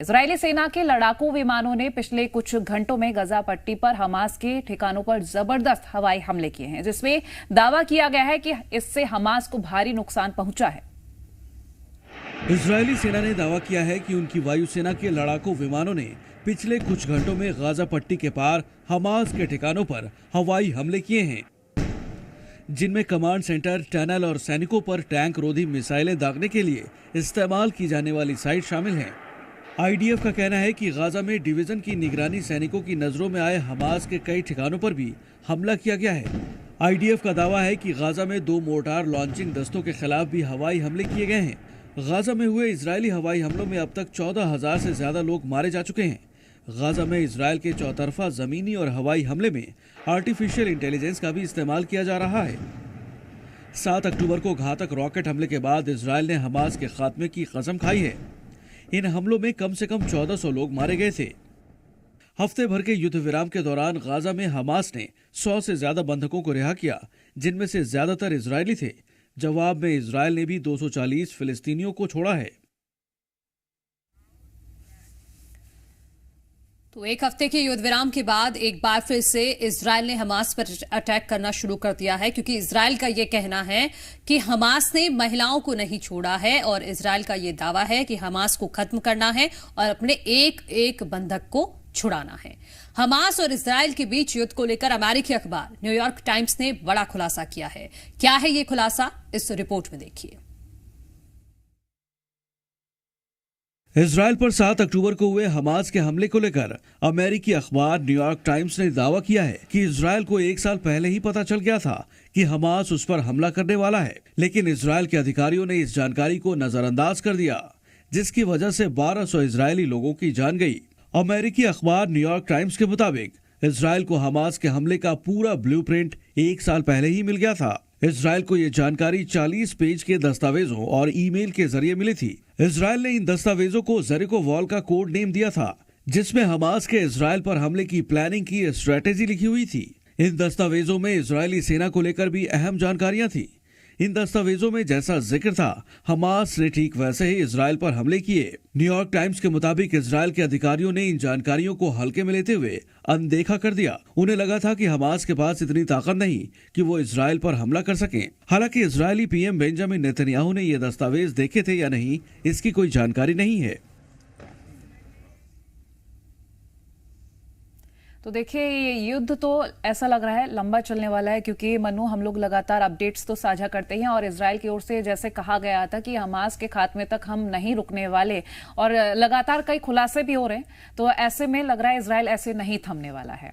Israeli सेना के लड़ाकू विमानों ने पिछले कुछ घंटों में गजा पट्टी पर हमास के ठिकानों पर जबरदस्त हवाई हमले किए हैं, जिसमें दावा किया गया है कि इससे हमास को भारी नुकसान पहुंचा है। इजरायली सेना ने दावा किया है कि उनकी वायुसेना के लड़ाकू विमानों ने पिछले कुछ घंटों में गाजा पट्टी के पार हमास के ठिकानों पर हवाई हमले किए हैं, जिनमें कमांड सेंटर, टनल और सैनिकों पर टैंक रोधी मिसाइलें दागने के लिए इस्तेमाल की जाने वाली साइट शामिल हैं। आईडीएफ का कहना है कि गाजा में डिवीजन की निगरानी सैनिकों की नजरों में आए हमास के कई ठिकानों पर भी हमला किया गया है। आईडीएफ का दावा है कि गाजा में 2 मोर्टार लॉन्चिंग दस्तों के खिलाफ भी हवाई हमले किए गए हैं। गाजा में हुए इजरायली हवाई हमलों में अब तक 14,000 से ज्यादा लोग मारे जा चुके हैं। गाजा में इजरायल के चौतरफा जमीनी और हवाई हमले में आर्टिफिशियल इंटेलिजेंस का भी इस्तेमाल किया जा रहा है। 7 अक्टूबर को घातक रॉकेट हमले के बाद इजरायल ने हमास के खात्मे की कसम खाई है। इन हमलों में कम से कम 1400 लोग मारे गए थे। हफ्ते भर के युद्ध विराम के दौरान गाजा में हमास ने 100 से ज्यादा बंधकों को रिहा किया, जिनमें से ज्यादातर इजरायली थे। जवाब में इजरायल ने भी 240 फिलिस्तीनियों को छोड़ा है। तो एक हफ्ते के युद्ध विराम के बाद एक बार फिर से इजरायल ने हमास पर अटैक करना शुरू कर दिया है, क्योंकि इजरायल का यह कहना है कि हमास ने महिलाओं को नहीं छोड़ा है और इजरायल का यह दावा है कि हमास को खत्म करना है और अपने एक एक बंधक को छुड़ाना है। हमास और इजरायल के बीच युद्ध को लेकर अमेरिकी अखबार न्यूयॉर्क टाइम्स ने बड़ा खुलासा किया है। क्या है यह खुलासा, इस रिपोर्ट में देखिए। इजरायल पर 7 अक्टूबर को हुए हमास के हमले को लेकर अमेरिकी अखबार न्यूयॉर्क टाइम्स ने दावा किया है कि इजरायल को 1 साल पहले ही पता चल गया था कि हमास उस पर हमला करने वाला है, लेकिन इजरायल के अधिकारियों ने इस जानकारी को नजरअंदाज कर दिया, जिसकी वजह से 1200 इजरायली लोगों की जान गई। अमेरिकी अखबार न्यूयॉर्क टाइम्स के मुताबिक इजरायल को हमास के हमले का पूरा ब्लूप्रिंट 1 साल पहले ही मिल गया था। इजरायल को ये जानकारी 40 पेज के दस्तावेजों और ईमेल के जरिए मिली थी। इजरायल ने इन दस्तावेजों को जेरिको वॉल का कोड नेम दिया था, जिसमें हमास के इजरायल पर हमले की प्लानिंग की स्ट्रेटेजी लिखी हुई थी। इन दस्तावेजों में इजरायली सेना को लेकर भी अहम जानकारियां थी। इन दस्तावेजों में जैसा जिक्र था, हमास ने ठीक वैसे ही इजरायल पर हमले किए। न्यूयॉर्क टाइम्स के मुताबिक इजरायल के अधिकारियों ने इन जानकारियों को हल्के में लेते हुए अनदेखा कर दिया। उन्हें लगा था कि हमास के पास इतनी ताकत नहीं कि वो इजरायल पर हमला कर सकें। हालांकि इजरायली पीएम बेंजामिन नेतन्याहू ने ये दस्तावेज देखे थे या नहीं, इसकी कोई जानकारी नहीं है। तो देखिए, ये युद्ध तो ऐसा लग रहा है लंबा चलने वाला है, क्योंकि मनु हम लोग लगातार अपडेट्स तो साझा करते हैं और इजरायल की ओर से जैसे कहा गया था कि हमास के खात्मे तक हम नहीं रुकने वाले, और लगातार कई खुलासे भी हो रहे हैं। तो ऐसे में लग रहा है इजरायल ऐसे नहीं थमने वाला है।